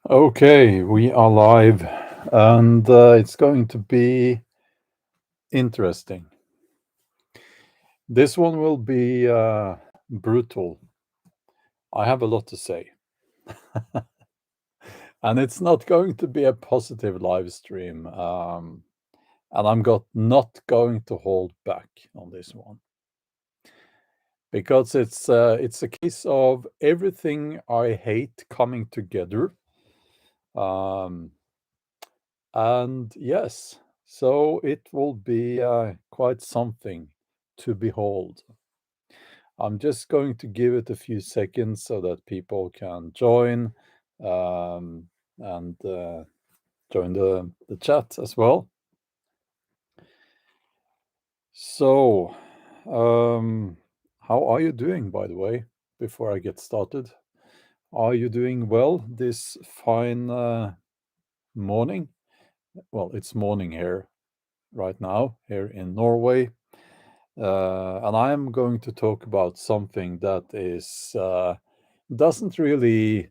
Okay, we are live, and it's going to be interesting. This one will be brutal. I have a lot to say, and it's not going to be a positive live stream. And not going to hold back on this one because it's a case of everything I hate coming together. Um, And yes, so it will be quite something to behold. I'm just going to give it a few seconds so that people can join and join the chat as well. So, how are you doing, by the way, before I get started? Are you doing well this fine morning? Well, it's morning here right now, here in Norway. And I am going to talk about something that is doesn't really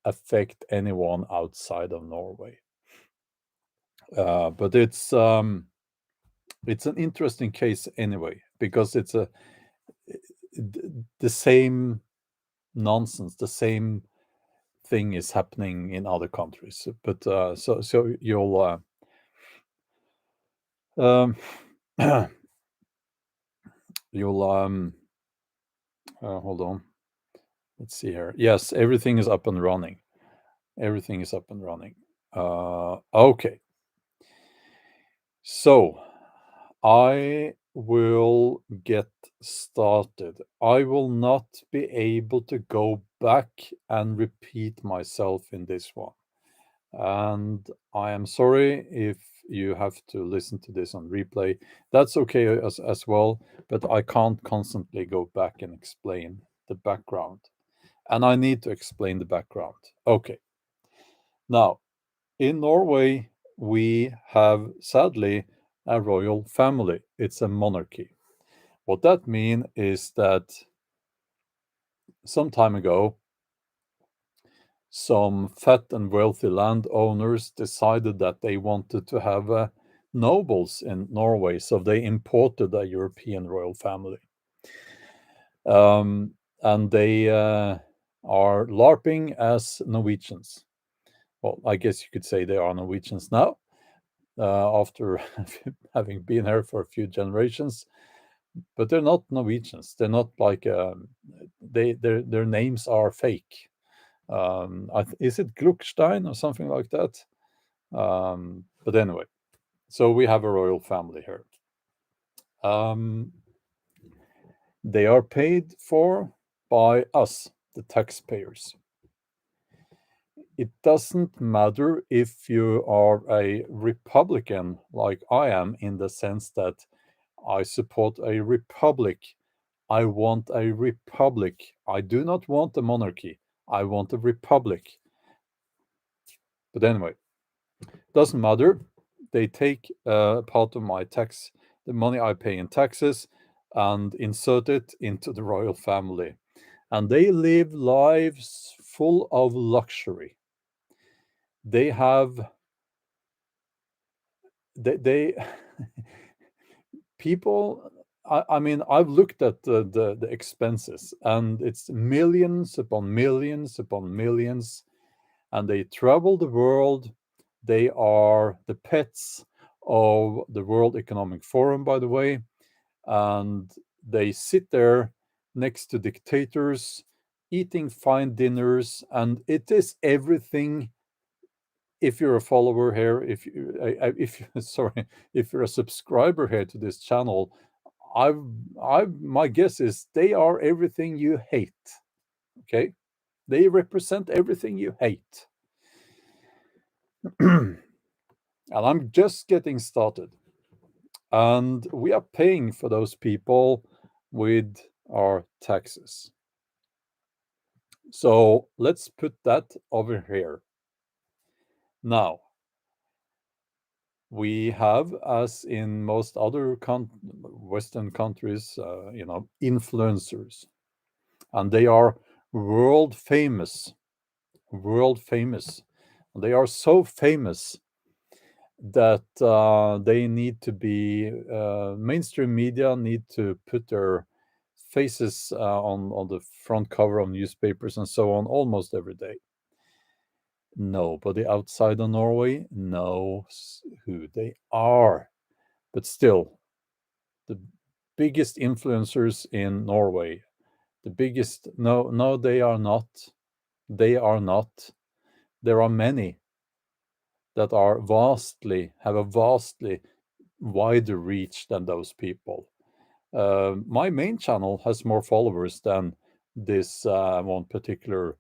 affect anyone outside of Norway, but it's an interesting case anyway because it's the same nonsense, the same thing is happening in other countries. But so you'll um, you'll hold on. Let's see here. Yes, everything is up and running. Everything is up and running. Okay. So I will get started. I will not be able to go back and repeat myself in this one. And I am sorry if you have to listen to this on replay. That's okay as well, but I can't constantly go back and explain the background. And I need to explain the background. Okay. Now, in Norway, we have sadly a royal family. It's a monarchy. What that means is that some time ago, some fat and wealthy landowners decided that they wanted to have nobles in Norway, so they imported a European royal family. And they are LARPing as Norwegians. Well, I guess you could say they are Norwegians now, after having been here for a few generations, but they're not Norwegians. They're not like their names are fake. Is it Gluckstein or something like that? But anyway, so we have a royal family here. They are paid for by us, the taxpayers. It doesn't matter if you are a Republican like I am, in the sense that I support a republic. I want a republic. I do not want a monarchy. I want a republic. But anyway, doesn't matter. They take part of my tax, the money I pay in taxes, and insert it into the royal family. And they live lives full of luxury. They have they people. I mean, I've looked at the expenses, and it's millions upon millions upon millions, and they travel the world. They are the pets of the World Economic Forum, by the way, and they sit there next to dictators, eating fine dinners, and it is everything. If you're a follower here, if you sorry, if you're a subscriber here to this channel, I've my guess is they are everything you hate. Okay, they represent everything you hate. And I'm just getting started. And we are paying for those people with our taxes. So let's put that over here. Now, we have, as in most other Western countries, influencers, and they are world famous world famous. They are so famous that they need to be mainstream media need to put their faces on the front cover of newspapers and so on almost every day. Nobody outside of Norway knows who they are, but still, the biggest influencers in Norway, the biggest. No, no, they are not. They are not. There are many that are have a vastly wider reach than those people. My main channel has more followers than this one particular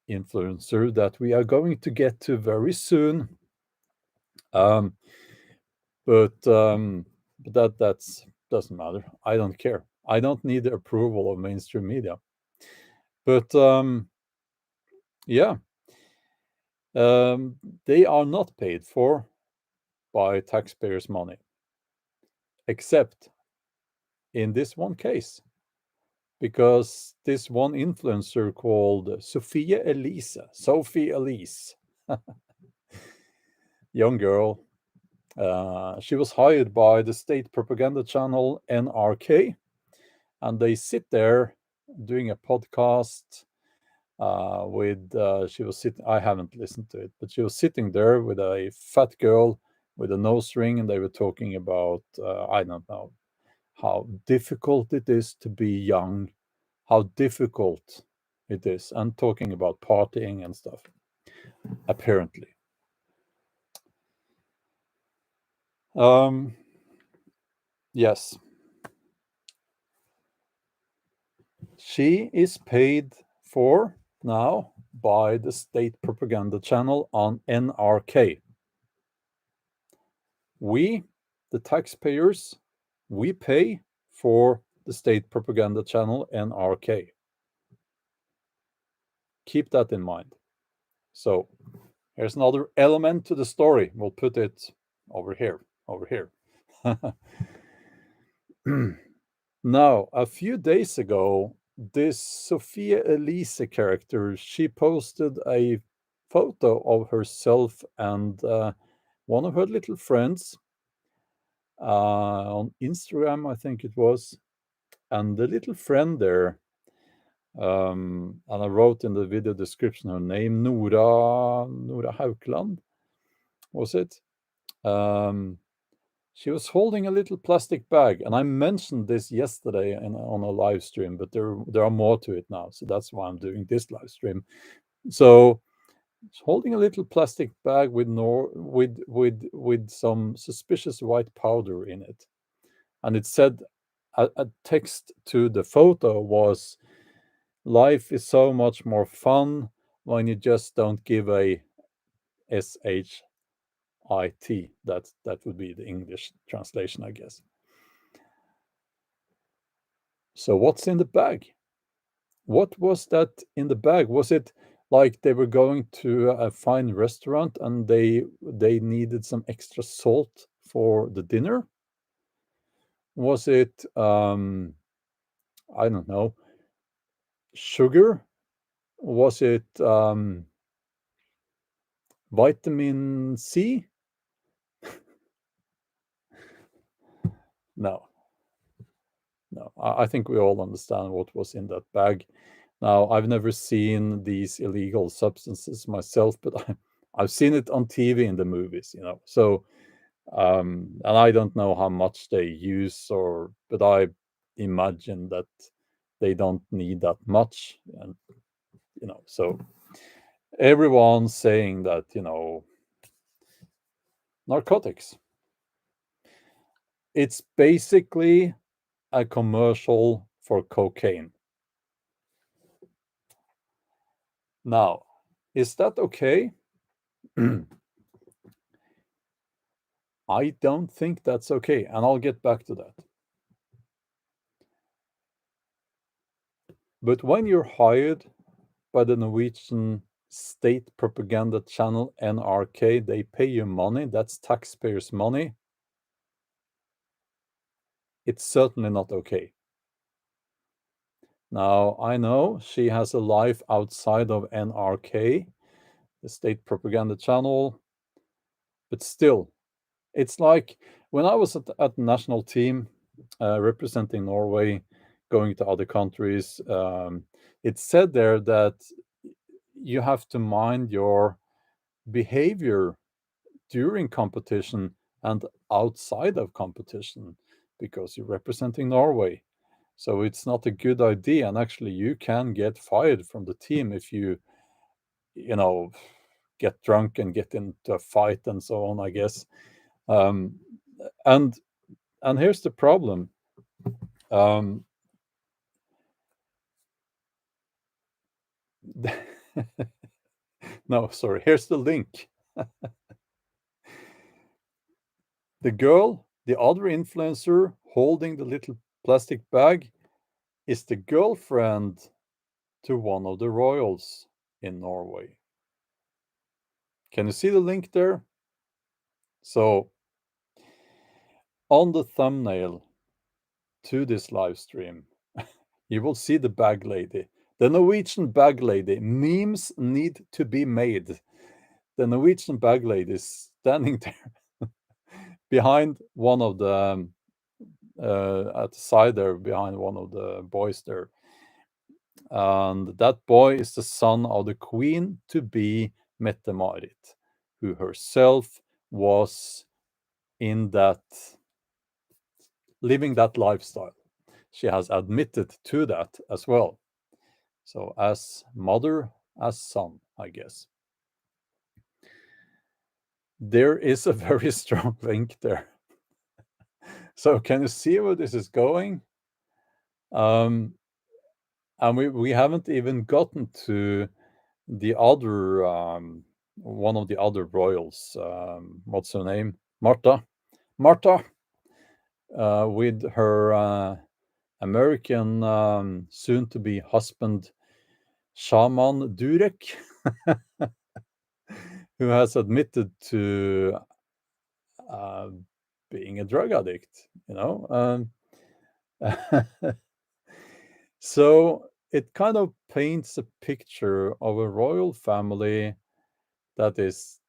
influencer that we are going to get to very soon. Um, but that's doesn't matter. I don't care. I don't need the approval of mainstream media. But yeah, they are not paid for by taxpayers' money, except in this one case, because this one influencer called Sophie Elise, young girl, she was hired by the state propaganda channel NRK, and they sit there doing a podcast with she was sitting. I haven't listened to it, but she was sitting there with a fat girl with a nose ring, and they were talking about I don't know how difficult it is to be young, how difficult it is, and talking about partying and stuff. Apparently, yes, she is paid for now by the state propaganda channel on NRK. We, the taxpayers, we pay for the state propaganda channel NRK. Keep that in mind. So here's another element to the story. We'll put it over here, over here. Now, a few days ago, this Sophie Elise character, she posted a photo of herself and one of her little friends on Instagram, I think it was. And the little friend there, and I wrote in the video description her name, Nora Haukland, was it? She was holding a little plastic bag, and I mentioned this yesterday on a live stream, but there are more to it now, so that's why I'm doing this live stream. So she's holding a little plastic bag with some suspicious white powder in it, and it said a text to the photo was, "Life is so much more fun when you just don't give a SHIT." That would be the English translation, I guess. So what's in the bag? What was that in the bag? Was it like they were going to a fine restaurant and they needed some extra salt for the dinner? Was it I don't know, sugar? Was it vitamin C? No, no. I think we all understand what was in that bag. Now, I've never seen these illegal substances myself, but I've seen it on TV in the movies, So, and I don't know how much they use, but I imagine that they don't need that much, and so everyone's saying that narcotics. It's basically a commercial for cocaine. Now, is that okay? I don't think that's okay, and I'll get back to that. But when you're hired by the Norwegian state propaganda channel NRK, they pay you money, that's taxpayers' money. It's certainly not okay. Now, I know she has a life outside of NRK, the state propaganda channel, but still, it's like when I was at the national team representing Norway, going to other countries, it said there that you have to mind your behavior during competition and outside of competition because you're representing Norway. So it's not a good idea. And actually, you can get fired from the team if you know, get drunk and get into a fight and so on, I guess. Um, and and here's the problem. Um, no, sorry. Here's the link. The girl, the other influencer holding the little plastic bag, is the girlfriend to one of the royals in Norway. Can you see the link there? So, on the thumbnail to this live stream, you will see the bag lady. The Norwegian bag lady. Memes need to be made. The Norwegian bag lady is standing there behind one of the at the side there, behind one of the boys there. And that boy is the son of the queen to be Mette-Marit, who herself was in that living that lifestyle. She has admitted to that as well. So as mother, as son, I guess. There is a very strong link there. So can you see where this is going? And we haven't even gotten to the other one of the other royals. What's her name? Martha, with her American soon-to-be husband Shaman Durek, who has admitted to uh, being a drug addict. So it kind of paints a picture of a royal family that is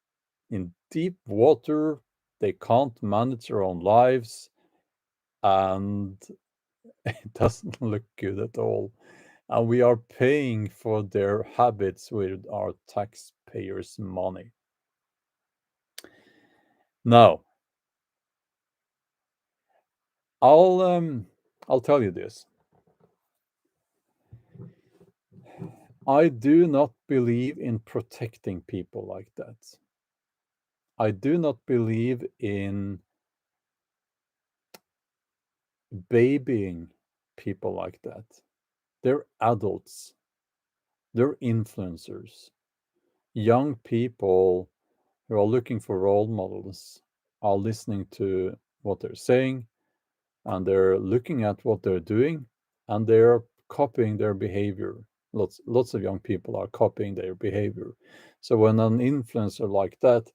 in deep water. They can't manage their own lives, and it doesn't look good at all. And we are paying for their habits with our taxpayers' money. Now, I'll tell you this. I do not believe in protecting people like that. I do not believe in babying people like that. They're adults. They're influencers. Young people who are looking for role models are listening to what they're saying, and they're looking at what they're doing, and they're copying their behavior. Lots of young people are copying their behavior. So when an influencer like that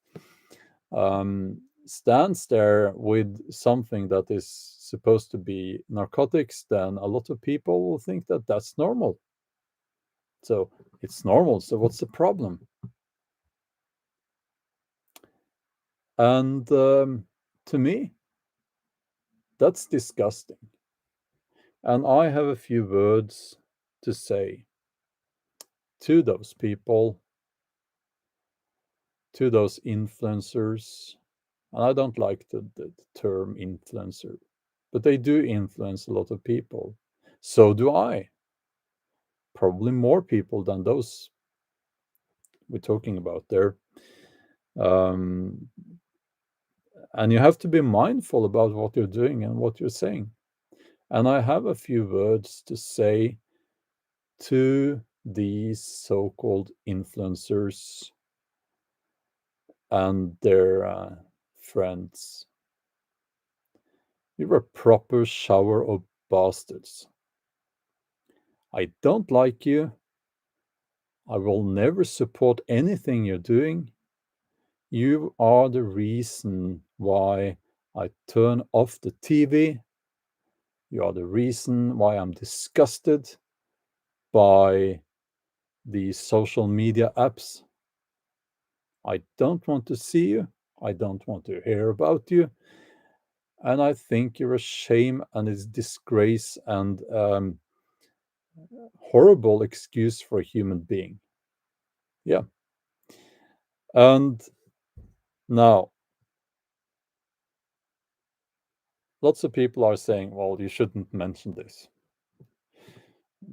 stands there with something that is supposed to be narcotics, then a lot of people will think that that's normal. So it's normal. So what's the problem? And to me, that's disgusting. And I have a few words to say to those people, to those influencers. And I don't like the term influencer, but they do influence a lot of people. So do I. Probably more people than those we're talking about there. Um, and you have to be mindful about what you're doing and what you're saying. And I have a few words to say to these so-called influencers and their friends. You're a proper shower of bastards. I don't like you. I will never support anything you're doing. You are the reason why I turn off the TV. You are the reason why I'm disgusted. by the social media apps. I don't want to see you. I don't want to hear about you. And I think you're a shame and it's disgrace and horrible excuse for a human being. Yeah. And now, lots of people are saying, well, you shouldn't mention this.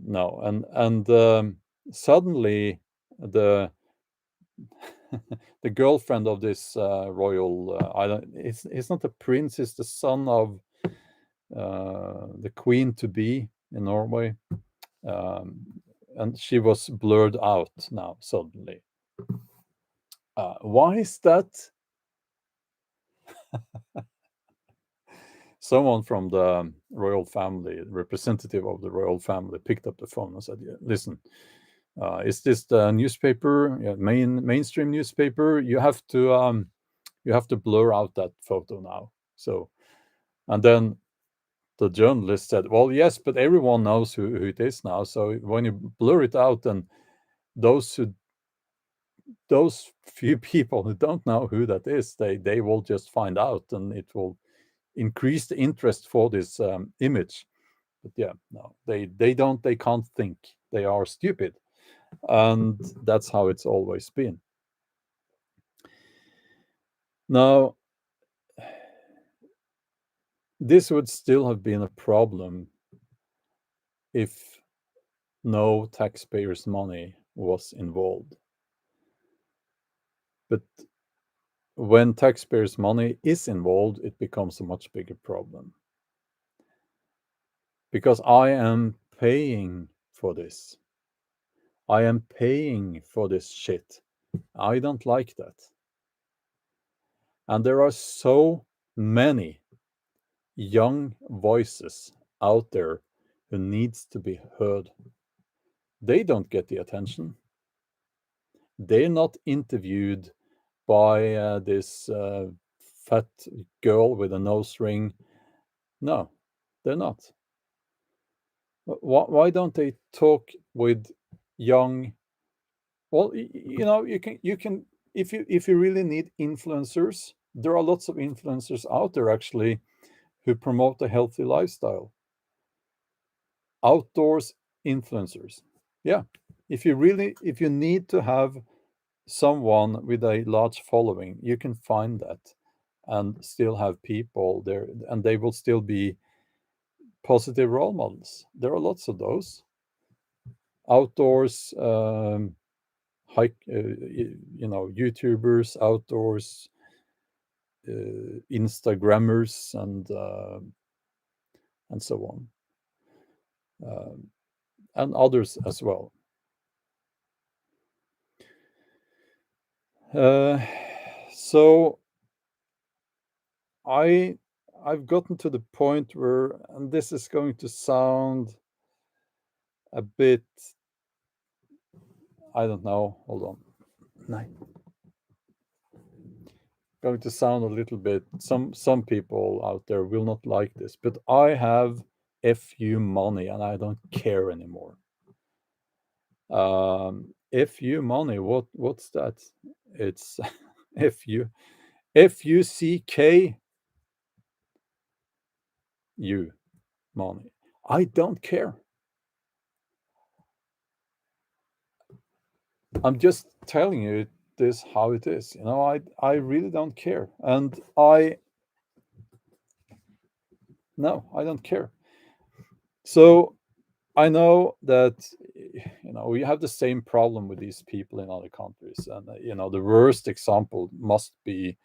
No. And suddenly, the the girlfriend of this royal, I don't, it's not a prince, it's the son of the queen to be in Norway. Um, and she was blurred out now suddenly. Why is that? Someone from the royal family, representative of the royal family, picked up the phone and said, yeah, listen, is this the newspaper, mainstream newspaper? You have to blur out that photo now. So, and then the journalist said, well, yes, but everyone knows who it is now. So when you blur it out, then those few people who don't know who that is, they will just find out, and it will increase the interest for this image. But yeah, no, they can't think. They are stupid, and that's how it's always been. Now, this would still have been a problem if no taxpayers' money was involved. But when taxpayers' money is involved, it becomes a much bigger problem. Because I am paying for this. I am paying for this shit. I don't like that. And there are so many young voices out there who needs to be heard. They don't get the attention. They're not interviewed by this fat girl with a nose ring. No, they're not. Why don't they talk with young? Well, you can if you really need influencers, there are lots of influencers out there actually who promote a healthy lifestyle. Outdoors influencers. Yeah. If you need to have someone with a large following, you can find that and still have people there, and they will still be positive role models. There are lots of those. Outdoors YouTubers, outdoors Instagrammers, and so on, and others as well. So I've gotten to the point where, and this is going to sound a bit, I don't know, hold on. No. Going to sound a little bit, some people out there will not like this, but I have FU money and I don't care anymore. FU money, what's that? It's FU FUCK U money. I don't care. I'm just telling you this how it is. I really don't care. And I don't care. So I know that we have the same problem with these people in other countries, and the worst example must be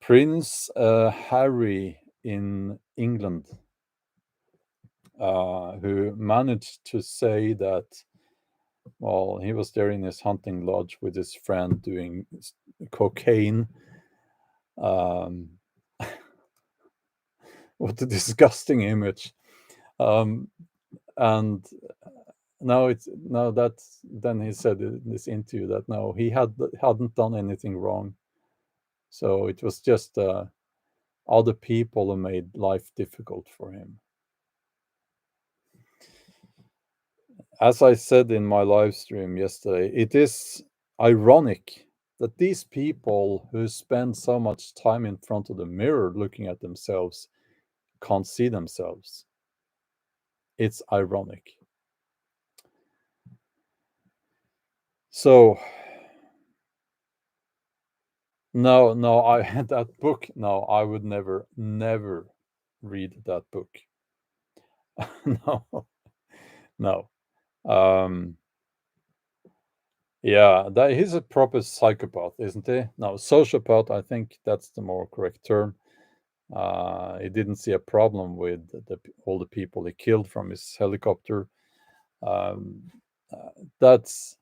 Prince Harry in England, who managed to say that, well, he was there in his hunting lodge with his friend doing cocaine. Um, what a disgusting image. And now that's then he said in this interview that no, he hadn't done anything wrong. So it was just other people who made life difficult for him. as I said in my live stream yesterday, it is ironic that these people who spend so much time in front of the mirror looking at themselves can't see themselves. It's ironic. So no, I had that book. No, I would never read that book. No, no. Um, yeah, that he's a proper psychopath, isn't he? No, sociopath. I think that's the more correct term. He didn't see a problem with all the people he killed from his helicopter. Um, uh, that's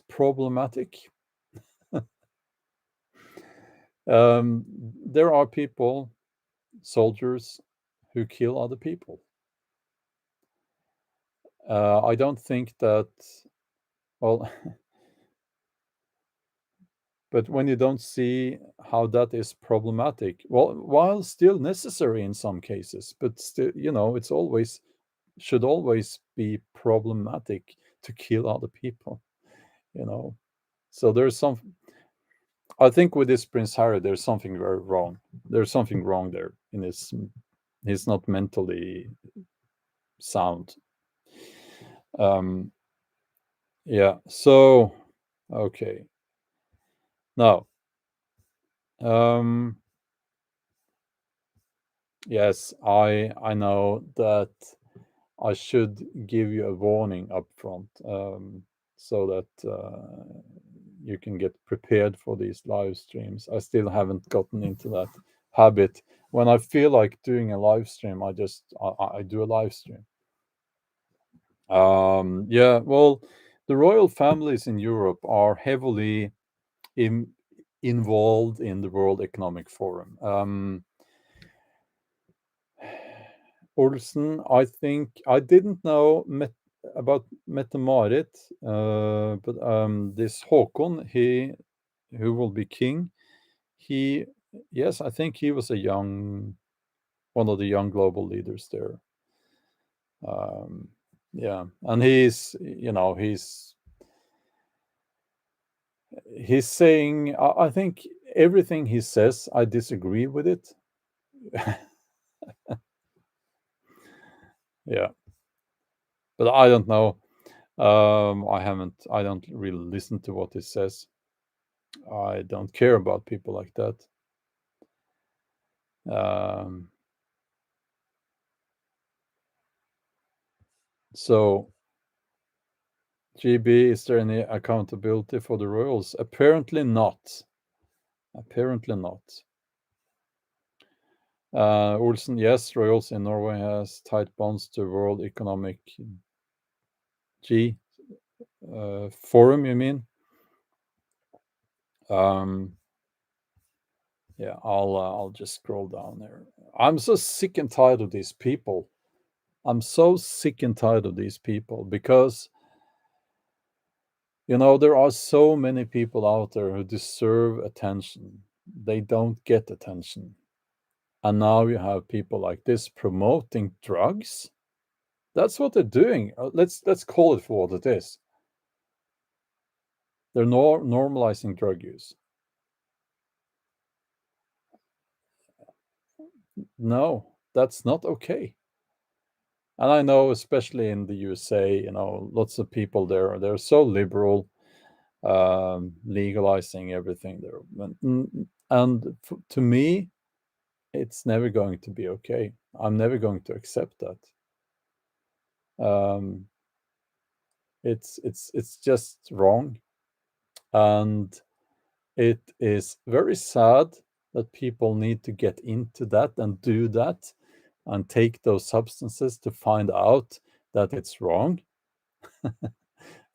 problematic. There are people, soldiers, who kill other people. I don't think that. Well, but when you don't see how that is problematic, well, while still necessary in some cases, but still, it's always should always be problematic to kill other people, you know. So there's some. I think with this Prince Harry, there's something very wrong. There's something wrong there in his. He's not mentally sound. Um, yeah. So, okay. Now, um, yes, I know that I should give you a warning up front, so that you can get prepared for these live streams. I still haven't gotten into that habit. When I feel like doing a live stream, I do a live stream. Yeah, well, the royal families in Europe are heavily in, involved in the World Economic Forum. Olsen, I think I didn't know about Mette-Marit, but this Håkon, who will be king, he, yes, I think he was one of the young global leaders there. Yeah, and he's saying, I think everything he says, I disagree with it. Yeah, but I don't know. I don't really listen to what he says. I don't care about people like that. Um, so, GB, is there any accountability for the royals? Apparently not. Apparently not. Olsen, yes, royals in Norway has tight bonds to World Economic G Forum, you mean? Yeah, I'll just scroll down there. I'm so sick and tired of these people. I'm so sick and tired of these people because there are so many people out there who deserve attention. They don't get attention. And now you have people like this promoting drugs. That's what they're doing. Let's call it for what it is. They're normalizing drug use. No, that's not okay. And I know, especially in the USA, lots of people there, they're so liberal, legalizing everything there. And to me, it's never going to be okay. I'm never going to accept that. Um, it's just wrong, and it is very sad that people need to get into that and do that and take those substances to find out that it's wrong.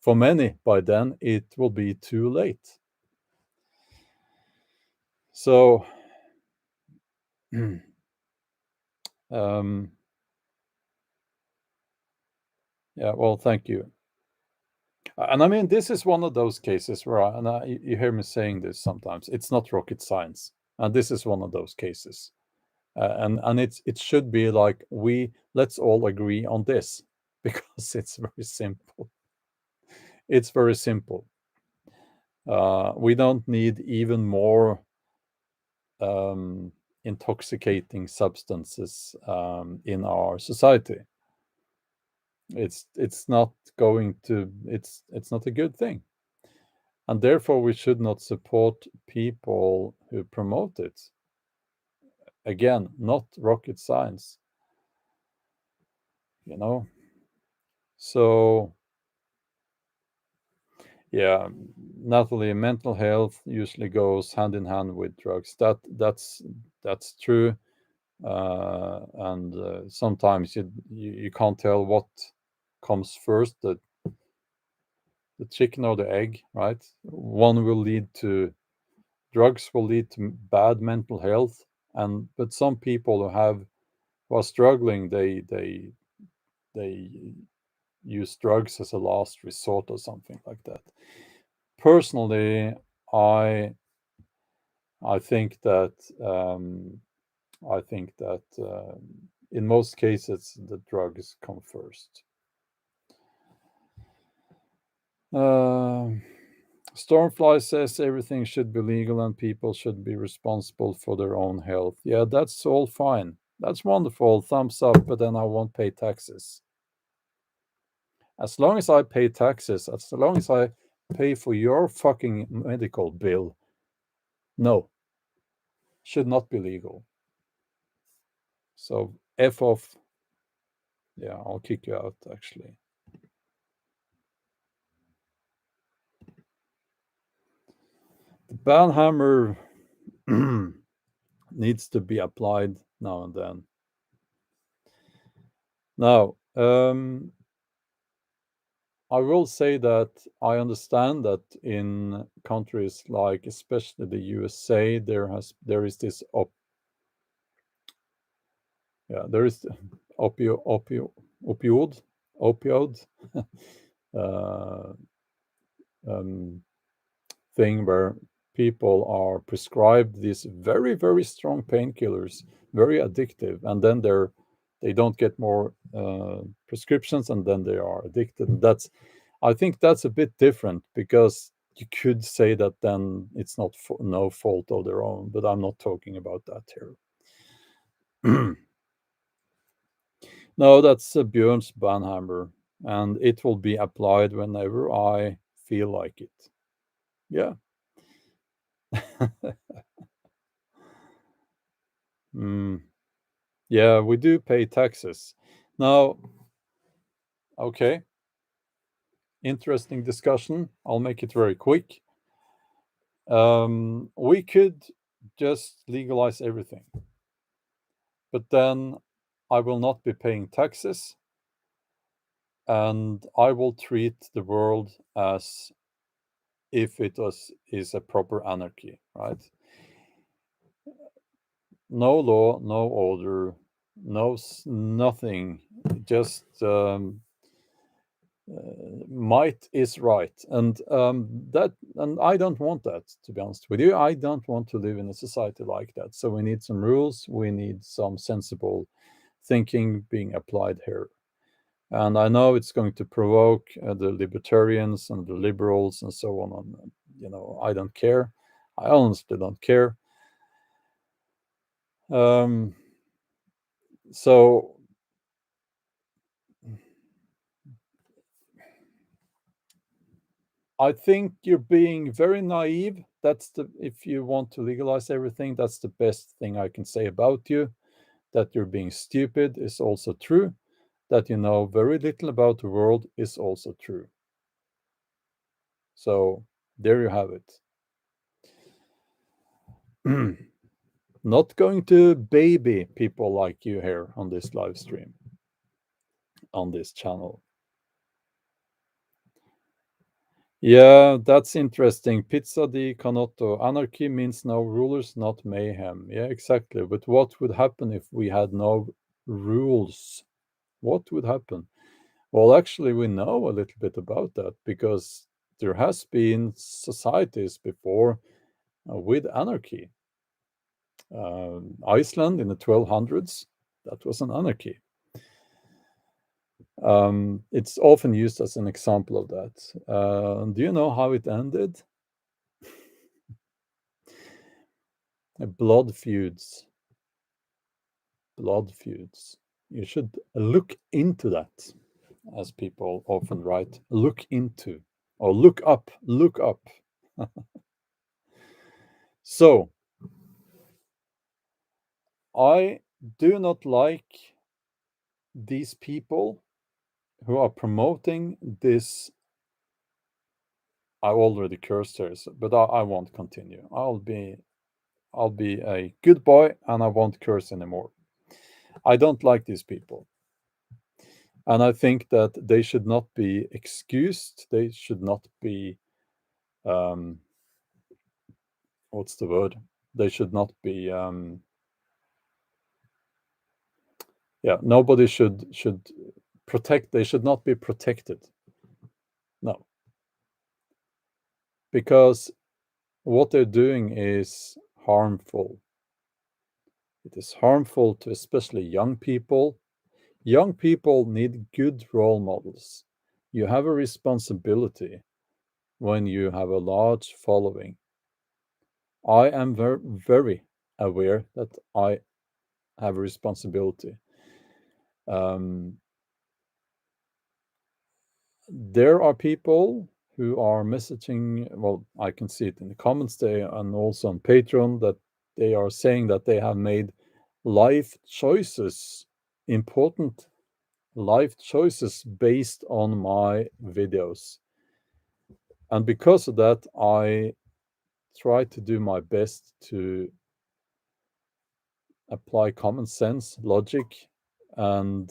For many, by then, it will be too late. So, yeah, well, thank you. And I mean, this is one of those cases where, you hear me saying this sometimes, it's not rocket science. And this is one of those cases. And it should be like, let's all agree on this. because it's very simple. It's very simple. We don't need even more intoxicating substances in our society. It's not going to. It's not a good thing, and therefore we should not support people who promote it. Again, not rocket science, you know. So yeah, Natalie, mental health usually goes hand in hand with drugs. That's true. And sometimes you can't tell what comes first, the chicken or the egg, right? One will lead to drugs will lead to bad mental health, and but some people who are struggling, they use drugs as a last resort or something like that. Personally, I I think that um, I think that in most cases the drugs come first. Stormfly says everything should be legal and people should be responsible for their own health. Yeah, that's all fine. That's wonderful. Thumbs up, but then I won't pay taxes. As long as I pay taxes, as long as I pay for your fucking medical bill, no, should not be legal. So F off. Yeah, I'll kick you out actually. The ban hammer needs to be applied now and then. Now, I will say that I understand that in countries like especially the USA, there is this there is opioid opioid uh, um, thing where people are prescribed these very very strong painkillers, very addictive, and then they don't get more prescriptions, and then they are addicted. And that's I think that's a bit different because you could say that then it's not no fault of their own, but I'm not talking about that here. No, that's Björn's banhammer, and it will be applied whenever I feel like it. Yeah. Mm, yeah, we do pay taxes. Now, okay, interesting discussion. I'll make it very quick. We could just legalize everything, but then I will not be paying taxes, and I will treat the world as if is a proper anarchy, right? No law, no order, nothing. Just might is right, and I don't want that. To be honest with you, I don't want to live in a society like that. So we need some rules. We need some sensible thinking being applied here. And I know it's going to provoke the libertarians and the liberals and so on. And, I don't care. I honestly don't care. Um, so I think you're being very naive. If you want to legalize everything, that's the best thing I can say about you. That you're being stupid is also true. That you know very little about the world is also true. So there you have it. Not going to baby people like you here on this live stream, on this channel. Yeah, that's interesting. Pizza di canotto. Anarchy means no rulers, not mayhem. Yeah, exactly. But what would happen if we had no rules? What would happen? Well, actually, we know a little bit about that because there has been societies before with anarchy. Iceland in the 1200s, that was an anarchy. It's often used as an example of that. Do you know how it ended? Blood feuds. Blood feuds. You should look into that, as people often write. Look into, or look up, look up. So, I do not like these people who are promoting this. I already cursed here, but I won't continue. I'll be a good boy and I won't curse anymore. I don't like these people. And I think that they should not be excused. They should not be, um, what's the word? They should not be, nobody should protect. They should not be protected. No, because what they're doing is harmful. It is harmful to especially young people. Young people need good role models. You have a responsibility when you have a large following. I am very aware that I have a responsibility. Um, there are people who are messaging, well, I can see it in the comments there and also on Patreon, that they are saying that they have made life choices, important life choices based on my videos. And because of that, I try to do my best to apply common sense, logic, and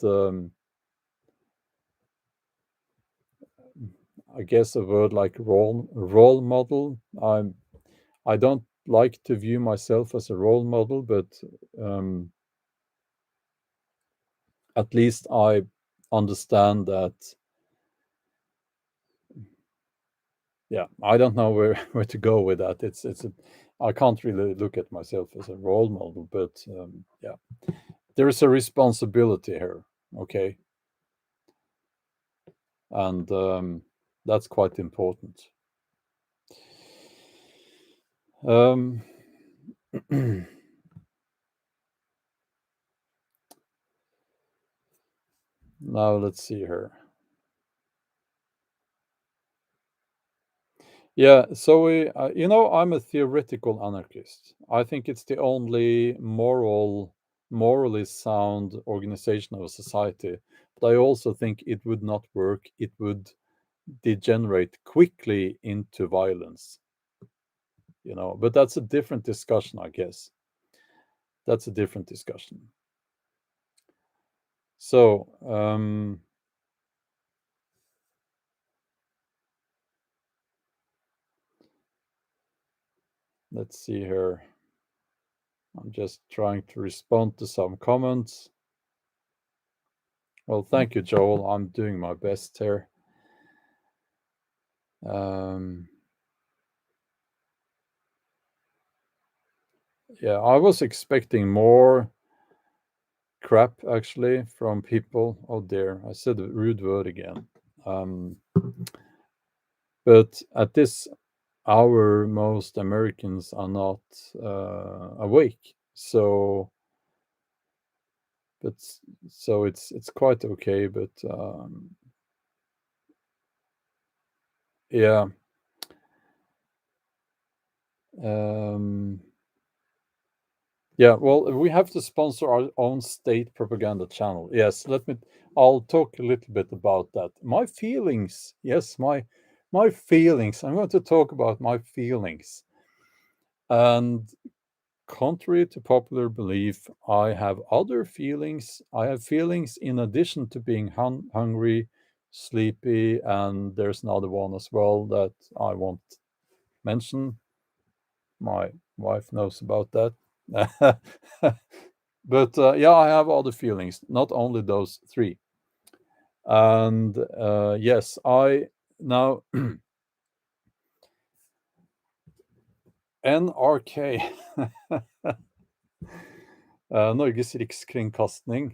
I guess a word like role model. I don't like to view myself as a role model, but um, at least I understand that. Yeah, I don't know where where to go with that. I can't really look at myself as a role model, but yeah, there is a responsibility here. Okay, and that's quite important. Um, now let's see here. Yeah, so I'm a theoretical anarchist. I think it's the only morally sound organization of a society. But I also think it would not work. It would degenerate quickly into violence. But that's a different discussion, I guess. That's a different discussion. So, let's see here. I'm just trying to respond to some comments. Well, thank you, Joel. I'm doing my best here. Yeah, I was expecting more crap actually from people. Oh dear, I said a rude word again. But at this hour, most Americans are not awake. But so it's quite okay. But yeah. Yeah, well, we have to sponsor our own state propaganda channel. Yes, I'll talk a little bit about that. My feelings, yes, my feelings. I'm going to talk about my feelings. And contrary to popular belief, I have other feelings. I have feelings in addition to being hungry, sleepy, and there's another one as well that I won't mention. My wife knows about that. But yeah, I have other feelings, not only those three. And yes, I now NRK, Norges Rikskringkasting.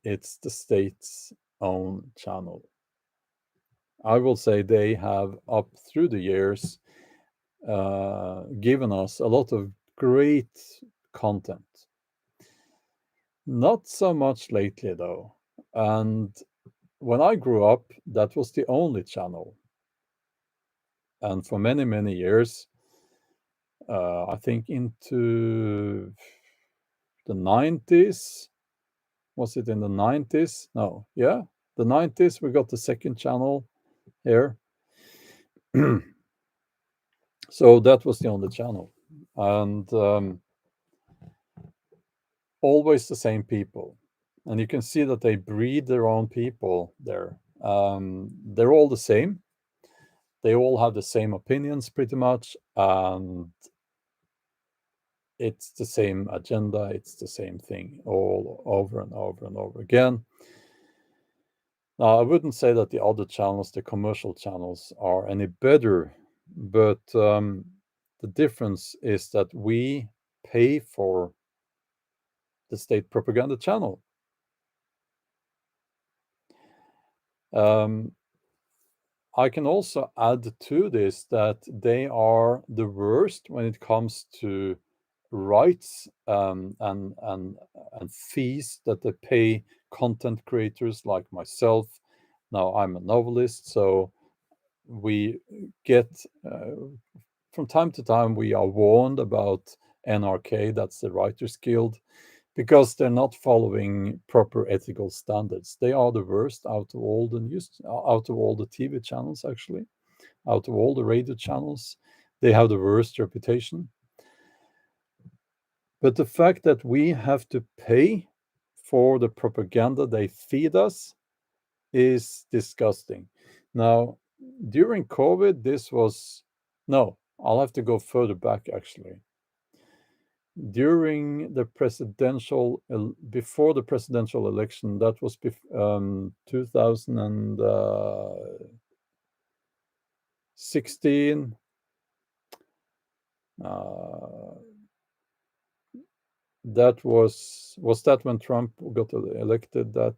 It's the state's own channel. I will say they have, up through the years, given us a lot of great content. Not so much lately, though. And when I grew up, that was the only channel. And for many, many years, I think into the 90s, was it in the 90s? No, yeah, the 90s, we got the second channel here. So that was the only channel. And always the same people. And you can see that they breed their own people there. They're all the same. They all have the same opinions pretty much. And it's the same agenda. It's the same thing all over and over and over again. Now, I wouldn't say that the other channels, the commercial channels, are any better, but the difference is that we pay for the state propaganda channel. I can also add to this that they are the worst when it comes to rights and fees that they pay content creators like myself. Now, I'm a novelist, so we get from time to time we are warned about NRK, that's the Writers Guild, because they're not following proper ethical standards. They are the worst out of all the news, out of all the TV channels, actually, out of all the radio channels. They have the worst reputation. But the fact that we have to pay for the propaganda they feed us is disgusting. Now, during COVID, this was, no, I'll have to go further back actually. During the before the presidential election, that was 2016. That was that when Trump got elected? That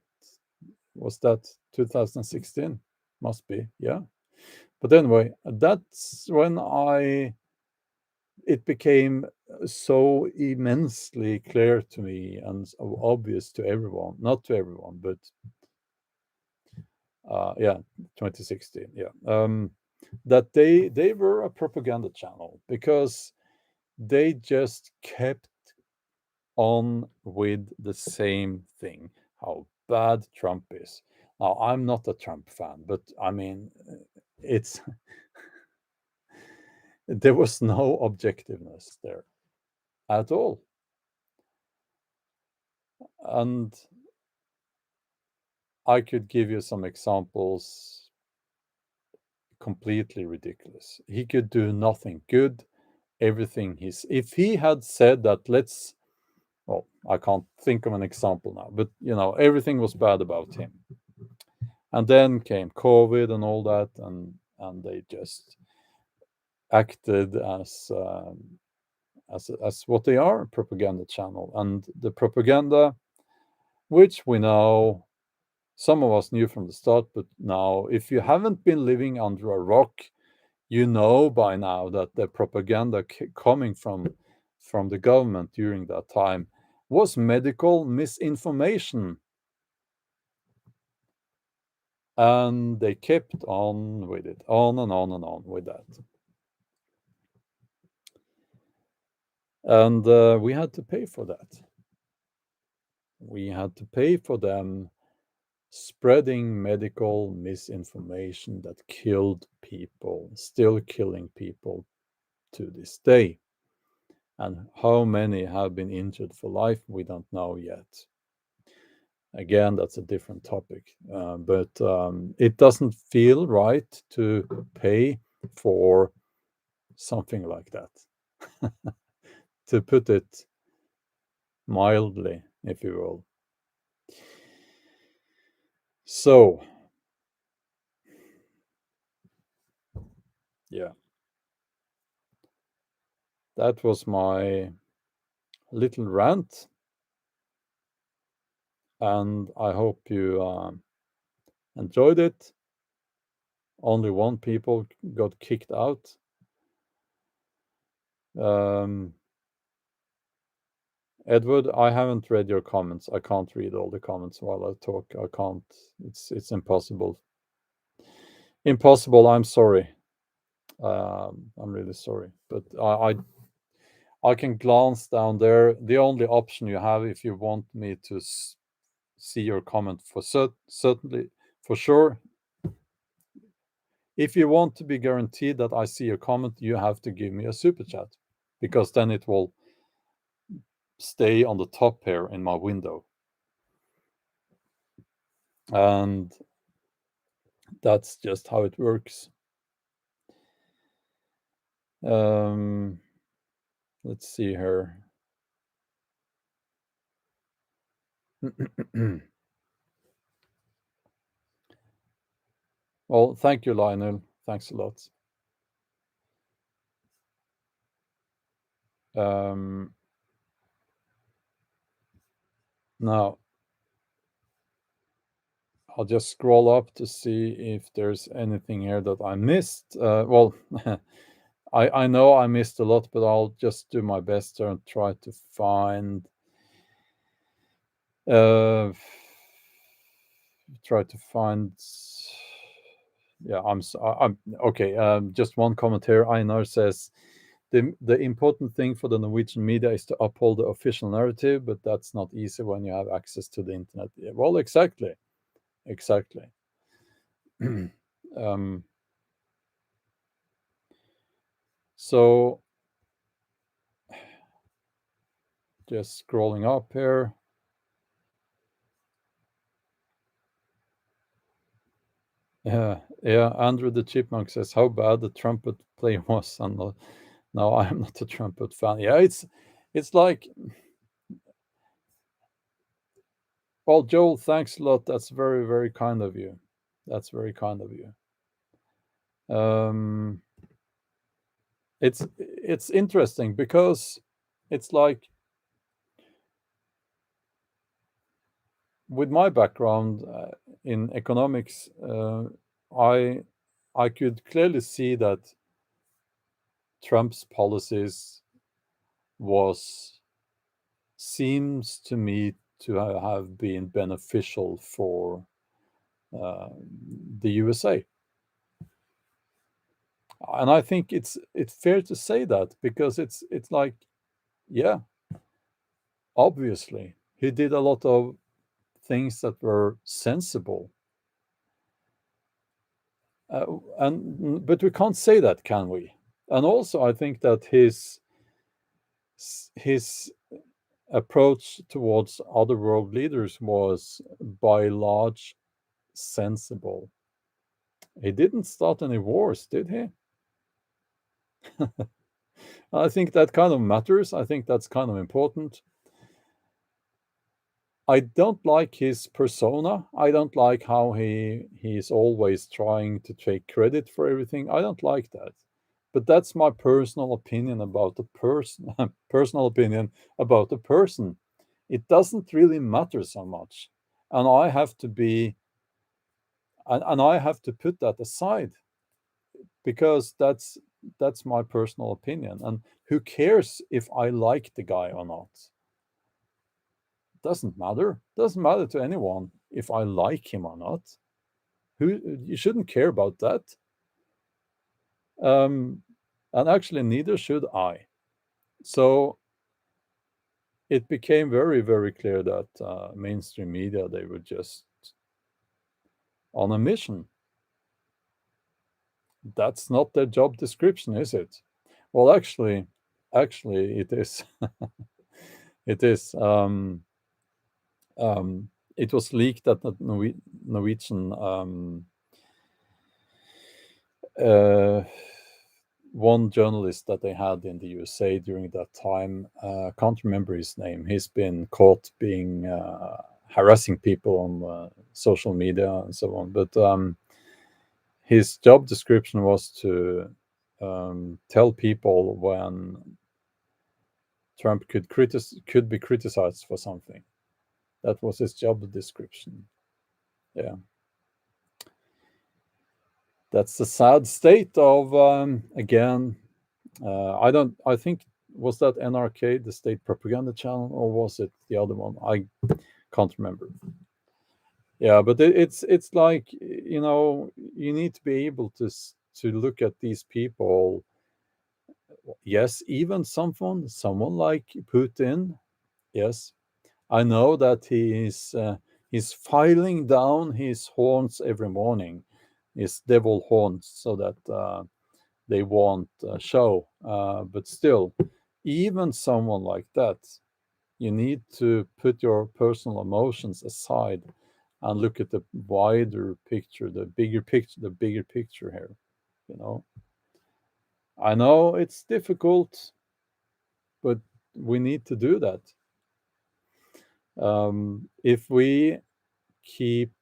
was that 2016? Must be, yeah. But anyway, that's when it became so immensely clear to me and so obvious to everyone, not to everyone, but yeah, 2016, yeah, that they were a propaganda channel because they just kept on with the same thing, how bad Trump is. Now, I'm not a Trump fan, but I mean, it's there was no objectiveness there at all. And I could give you some examples completely ridiculous. He could do nothing good. Everything if he had said that, well, I can't think of an example now, but everything was bad about him. And then came COVID and all that, and they just acted as what they are, a propaganda channel. And the propaganda, which we know, some of us knew from the start, but now, if you haven't been living under a rock, you know by now that the propaganda coming from the government during that time was medical misinformation. And they kept on with it, on and on and on with that. And we had to pay for that. We had to pay for them spreading medical misinformation that killed people, still killing people to this day. And how many have been injured for life, we don't know yet. Again, that's a different topic. But it doesn't feel right to pay for something like that, to put it mildly, if you will. So, yeah, that was my little rant. And I hope you enjoyed it. Only one people got kicked out. Edward, I haven't read your comments. I can't read all the comments while I talk. I can't. It's impossible. Impossible. I'm sorry. I'm really sorry, but I can glance down there. The only option you have if you want me to see your comment for certainly for sure. If you want to be guaranteed that I see your comment, you have to give me a super chat, because then it will stay on the top here in my window. And that's just how it works. Let's see here. Well, thank you, Lionel. Thanks a lot. Now, I'll just scroll up to see if there's anything here that I missed. Well, I know I missed a lot, but I'll just do my best and try to find yeah, I'm okay. Just one comment here. Einar says the important thing for the Norwegian media is to uphold the official narrative, but that's not easy when you have access to the internet. Yeah, well, exactly. So just scrolling up here. Yeah, Andrew the Chipmunk says how bad the trumpet play was, and no, I am not a trumpet fan. Yeah, it's like, well, Joel, thanks a lot. That's very, very kind of you. That's very kind of you. It's interesting because it's like, with my background in economics, I could clearly see that Trump's policies seems to me to have been beneficial for the USA. And I think it's fair to say that, because it's like, yeah, obviously he did a lot of things that were sensible. But we can't say that, can we? And also, I think that his approach towards other world leaders was by large sensible. He didn't start any wars, did he? I think that kind of matters. I think that's kind of important. I don't like his persona. I don't like how he's always trying to take credit for everything. I don't like that. But that's my personal opinion about the person. Personal opinion about the person. It doesn't really matter so much, and I have to be, and I have to put that aside, because that's my personal opinion. And who cares if I like the guy or not? Doesn't matter. Doesn't matter to anyone if I like him or not. You shouldn't care about that. And actually, neither should I. So it became very, very clear that mainstream media, they were just on a mission. That's not their job description, is it? Well, actually, it is. It is. It was leaked that the Norwegian one journalist that they had in the USA during that time, can't remember his name. He's been caught being harassing people on social media and so on. But his job description was to tell people when Trump could be criticized for something. That was his job description. Yeah. That's the sad state of again. I think was that NRK, the state propaganda channel, or was it the other one? I can't remember. Yeah, but it's like, you need to be able to look at these people. Yes, even someone like Putin. Yes, I know that he's filing down his horns every morning, his devil horns, so that they won't show. But still, even someone like that, you need to put your personal emotions aside and look at the wider picture, the bigger picture here. You know, I know it's difficult, but we need to do that. If we keep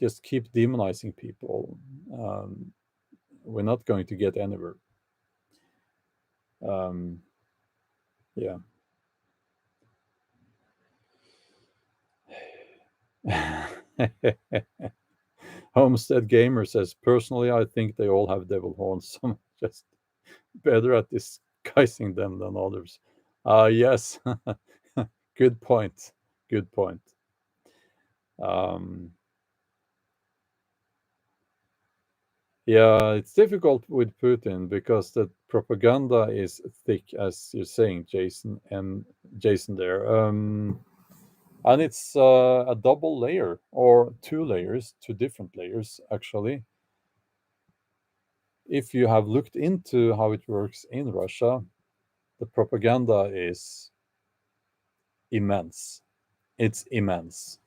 just keep demonizing people, um, we're not going to get anywhere. Um, yeah. Homestead Gamer says, personally, I think they all have devil horns. Some just better at disguising them than others. Yes, good point. Good point. Um, yeah, it's difficult with Putin because the propaganda is thick, as you're saying, Jason, and Jason there. And it's a double layer or two layers, two different layers, actually. If you have looked into how it works in Russia, the propaganda is immense. It's immense,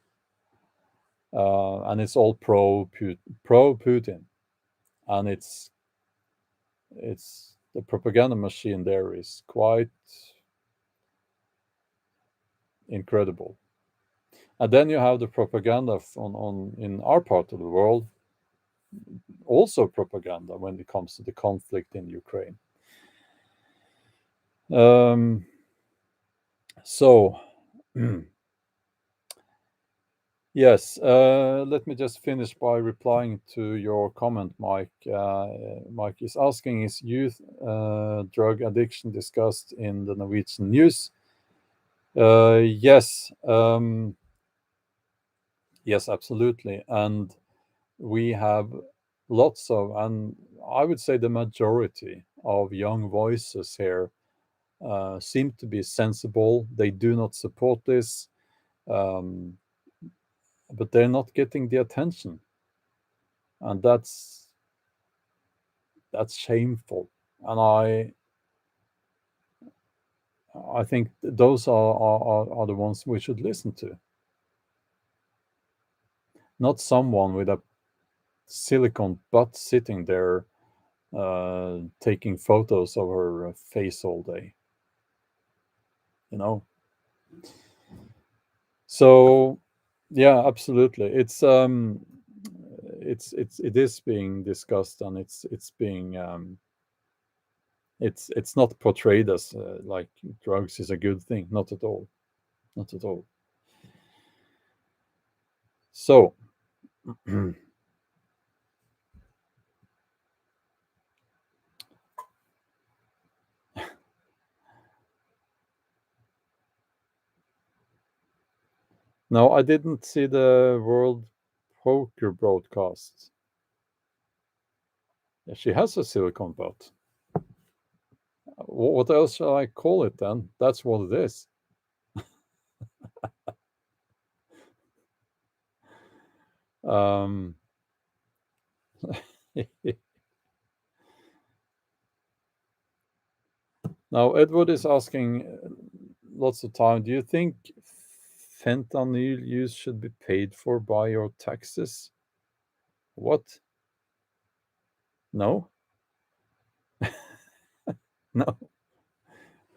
and it's all pro Putin, and it's the propaganda machine there is quite incredible. And then you have the propaganda on in our part of the world, also propaganda when it comes to the conflict in Ukraine. Um, so yes, let me just finish by replying to your comment, Mike. Mike is asking, is youth drug addiction discussed in the Norwegian news? Yes, yes, absolutely. And we have lots of, and I would say the majority of young voices here seem to be sensible. They do not support this, um, but they're not getting the attention, and that's shameful. And I think those are the ones we should listen to, not someone with a silicone butt sitting there taking photos of her face all day. You know. So, yeah, absolutely. It is being discussed, and it's being it's not portrayed as like drugs is a good thing. Not at all. Not at all. So, no, I didn't see the World Poker broadcast. Yeah, she has a silicone butt. What else shall I call it then? That's what it is. Um, now, Edward is asking lots of time. Do you think fentanyl use should be paid for by your taxes? What? No, no.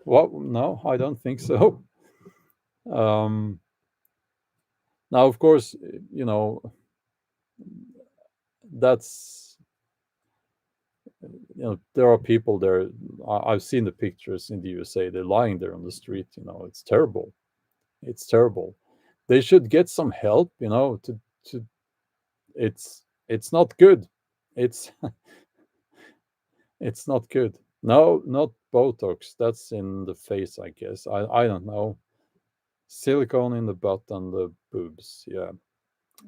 What? No, I don't think so. Um, now, of course, that's there are people there. I've seen the pictures in the USA. They're lying there on the street. It's terrible. It's terrible. They should get some help. To it's not good. It's it's not good. No, not Botox. That's in the face, I guess. I don't know. Silicone in the butt and the boobs. Yeah.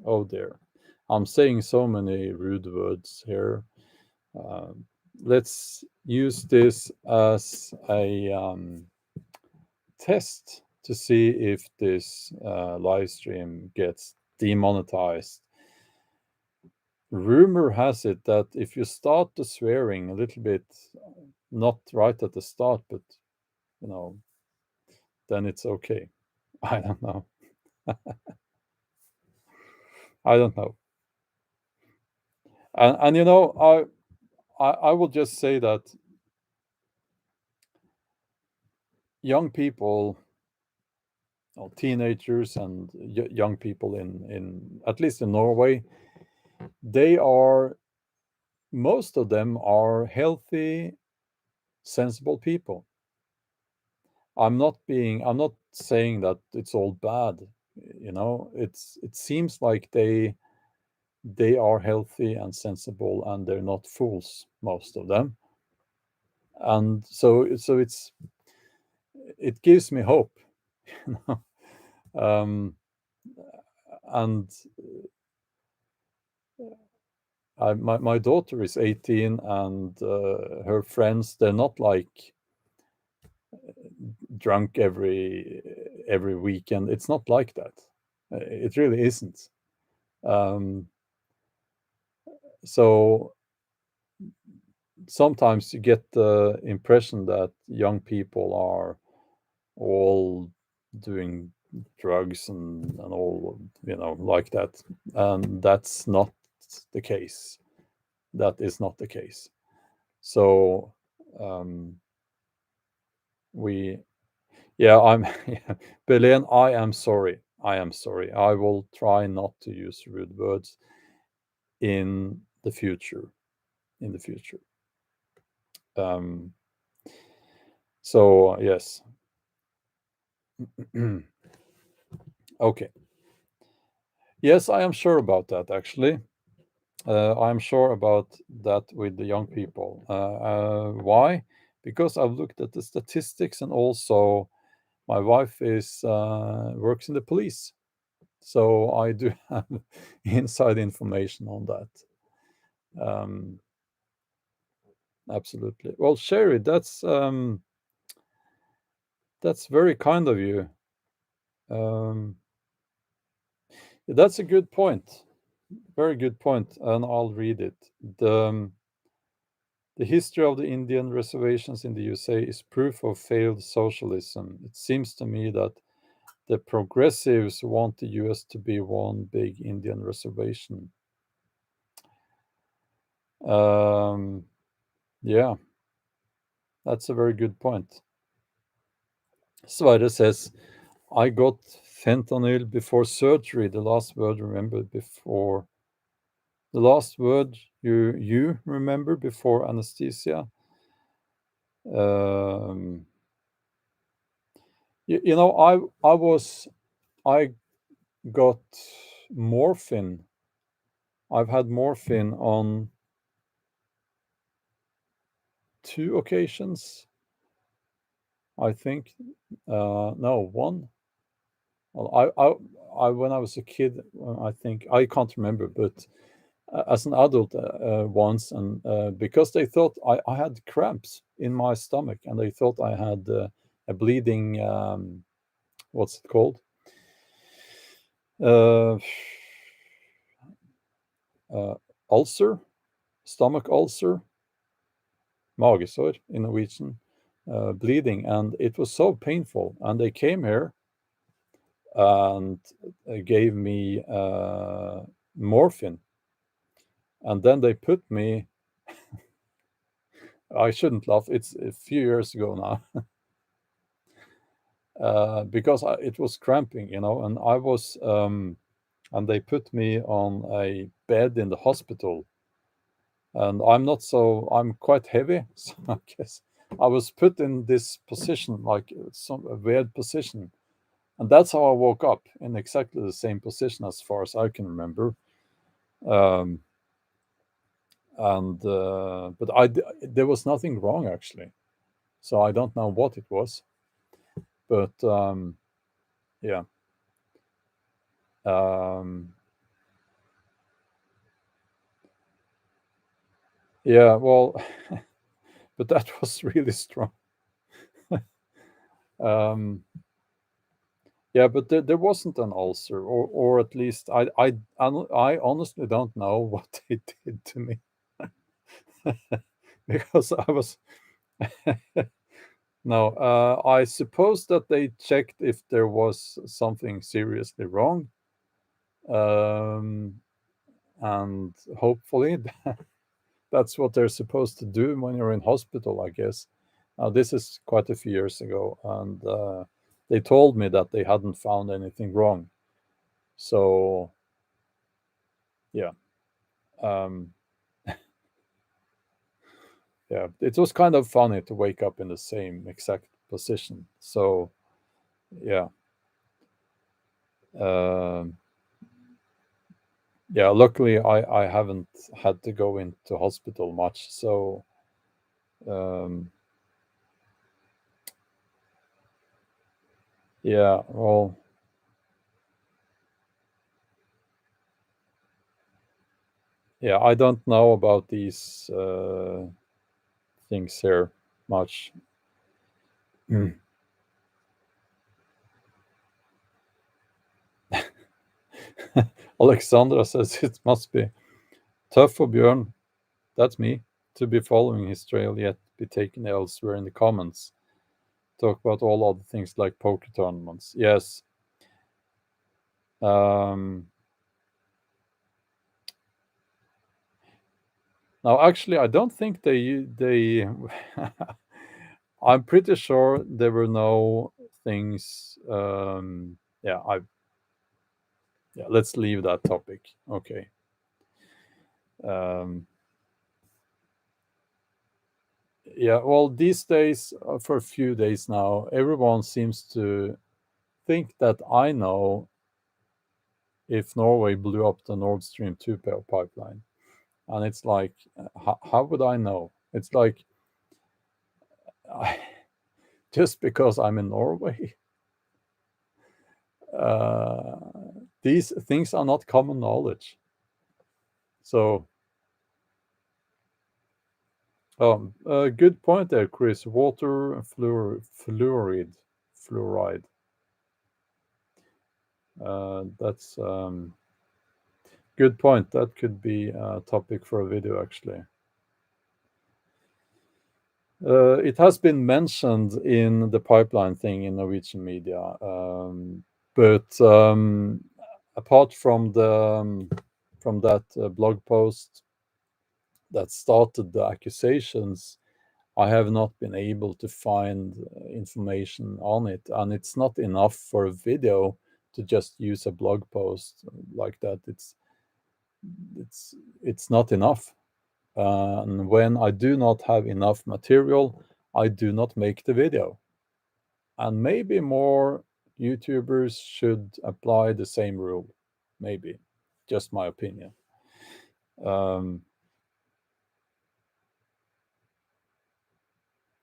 Oh dear. I'm saying so many rude words here. Um, let's use this as a test to see if this live stream gets demonetized. Rumor has it that if you start the swearing a little bit, not right at the start, but you know, then it's okay. I don't know. I don't know. And you know, I will just say that young people, or teenagers and young people in at least in Norway, they are most of them are healthy, sensible people. I'm not saying that it's all bad. You know, it seems like they are healthy and sensible and they're not fools, most of them. And so it gives me hope. You know? And my daughter is 18 and her friends, they're not like drunk every weekend. It's not like that. It really isn't. Um, so sometimes you get the impression that young people are all doing drugs and all, you know, like that. And that's not the case. That is not the case. So um, we, yeah, I'm, yeah, Belen, I am sorry. I am sorry. I will try not to use rude words in the future. In the future. Um, so yes. Okay. Yes, I am sure about that actually. I'm sure about that with the young people. Why? Because I've looked at the statistics and also my wife is works in the police, so I do have inside information on that. Um, absolutely. Well, Sherry, that's very kind of you. Um, that's a good point. Very good point, and I'll read it. The history of the Indian reservations in the USA is proof of failed socialism. It seems to me that the progressives want the US to be one big Indian reservation. Um, yeah, that's a very good point. Sverre says, I got fentanyl before surgery. The last word remember before the last word you remember before anesthesia. Um, you know, I got morphine. I've had morphine on two occasions, I think. No, one. Well, I when I was a kid, I think I can't remember, but as an adult once, and because they thought I had cramps in my stomach, and they thought I had a bleeding. What's it called? Uh, uh, ulcer, stomach ulcer, magesår in Norwegian, bleeding, and it was so painful. And they came here and gave me morphine, and then they put me. I shouldn't laugh. It's a few years ago now, because it was cramping, you know, and I was, and they put me on a bed in the hospital, and I'm quite heavy, so I guess I was put in this position, like some a weird position, and that's how I woke up in exactly the same position as far as I can remember. Um, and but there was nothing wrong actually, so I don't know what it was, but yeah. Um, yeah, well, but that was really strong. Um, yeah, but there wasn't an ulcer, or at least I honestly don't know what they did to me because I was no. I suppose that they checked if there was something seriously wrong, um, and hopefully that's what they're supposed to do when you're in hospital, I guess. Now, this is quite a few years ago, and they told me that they hadn't found anything wrong. So, yeah, um, yeah, it was kind of funny to wake up in the same exact position. So, yeah, um, yeah. Luckily, I haven't had to go into hospital much. So, um, yeah, well, yeah, I don't know about these things here much. Mm. Alexandra says it must be tough for Bjorn, that's me, to be following his trail yet be taken elsewhere in the comments. Talk about all other things like poker tournaments. Yes. Um, now, actually, I don't think they. I'm pretty sure there were no things. Yeah, I. Yeah, let's leave that topic. Okay. Um, yeah, well, these days, for a few days now, everyone seems to think that I know if Norway blew up the Nord Stream 2 pipeline. And it's like, how would I know? It's like, I, just because I'm in Norway, uh, these things are not common knowledge. So, good point there, Chris. Water fluoride. That's good point. That could be a topic for a video, actually. It has been mentioned in the pipeline thing in Norwegian media, but apart from the from that blog post that started the accusations, I have not been able to find information on it, and it's not enough for a video to just use a blog post like that. It's it's not enough. And when I do not have enough material, I do not make the video. And maybe more YouTubers should apply the same rule. Maybe, just my opinion. Um,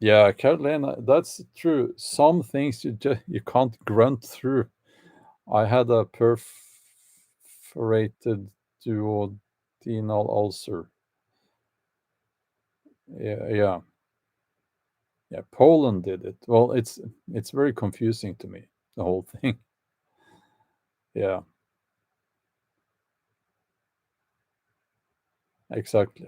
yeah, Carolina, that's true. Some things you can't grunt through. I had a perforated duodenal ulcer. Yeah, yeah, yeah. Poland did it. Well, it's very confusing to me, the whole thing. Yeah, exactly.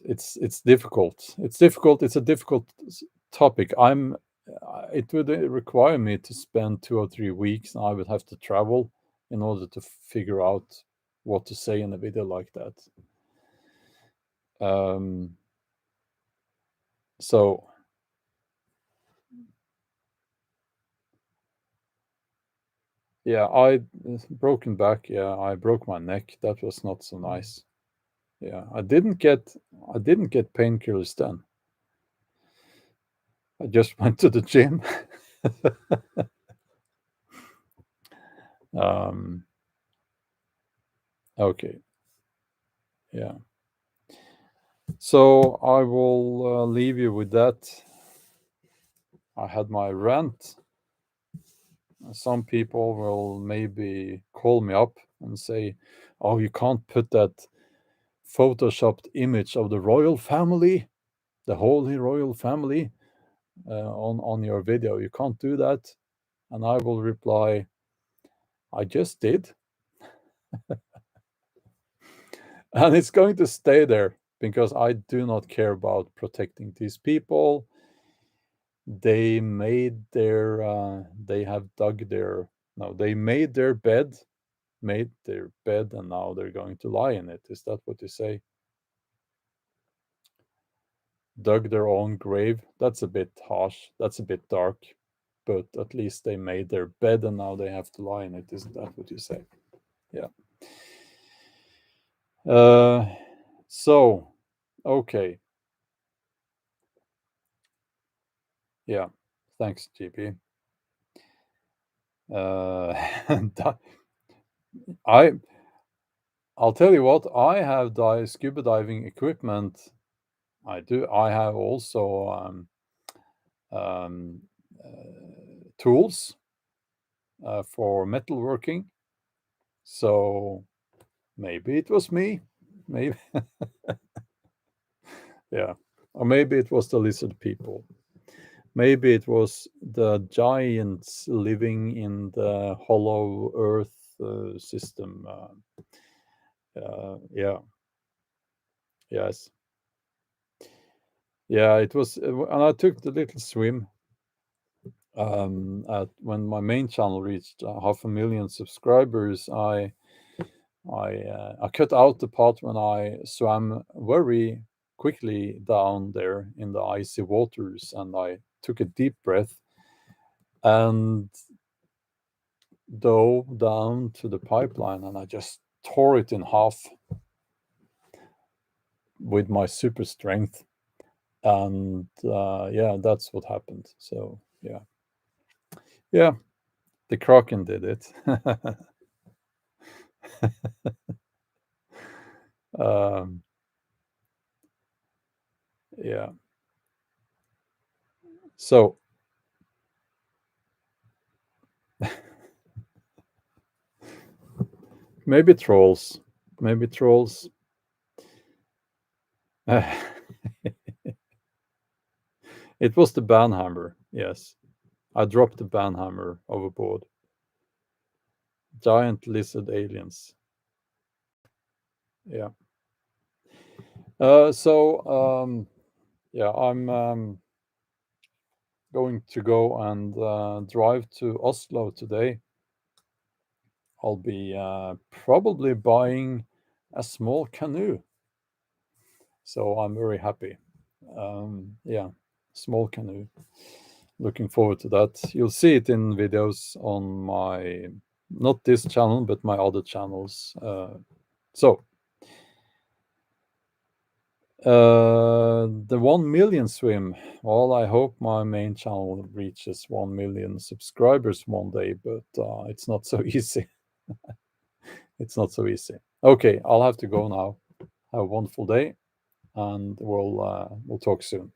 It's difficult. It's difficult. It's a difficult topic. It would require me to spend 2 or 3 weeks, and I would have to travel in order to figure out what to say in a video like that. Um, so yeah, I broken back. Yeah, I broke my neck. That was not so nice. Yeah, I didn't get painkillers then. I just went to the gym. um, Okay. Yeah. So I will leave you with that. I had my rant. Some people will maybe call me up and say, "Oh, you can't put that photoshopped image of the royal family, the holy royal family, on your video. You can't do that." And I will reply, "I just did." And it's going to stay there because I do not care about protecting these people. They made their, they have dug their, no, they made their bed, and now they're going to lie in it. Is that what you say? Dug their own grave. That's a bit harsh. That's a bit dark. But at least they made their bed and now they have to lie in it. Isn't that what you say? Yeah. So, okay. Yeah. Thanks, GP. I I'll tell you what, I have scuba diving equipment. I do. I have also um, tools for metalworking. So maybe it was me. Maybe, yeah. Or maybe it was the lizard people. Maybe it was the giants living in the hollow earth system. Yeah. Yes. Yeah. It was, and I took the little swim at when my main channel reached 500,000 subscribers. I cut out the part when I swam very quickly down there in the icy waters, and I took a deep breath and dove down to the pipeline, and I just tore it in half with my super strength. And yeah, that's what happened. So yeah, yeah, the Kraken did it. um, yeah. So maybe trolls. Maybe trolls. It was the banhammer. Yes, I dropped the banhammer overboard. Giant lizard aliens. Yeah. Yeah, I'm going to go and drive to Oslo today. I'll be probably buying a small canoe. So I'm very happy. Yeah, small canoe. Looking forward to that. You'll see it in videos on my, not this channel, but my other channels. So, the 1 million swim. Well, I hope my main channel reaches 1 million subscribers one day, but it's not so easy. It's not so easy. Okay, I'll have to go now. Have a wonderful day, and we'll talk soon.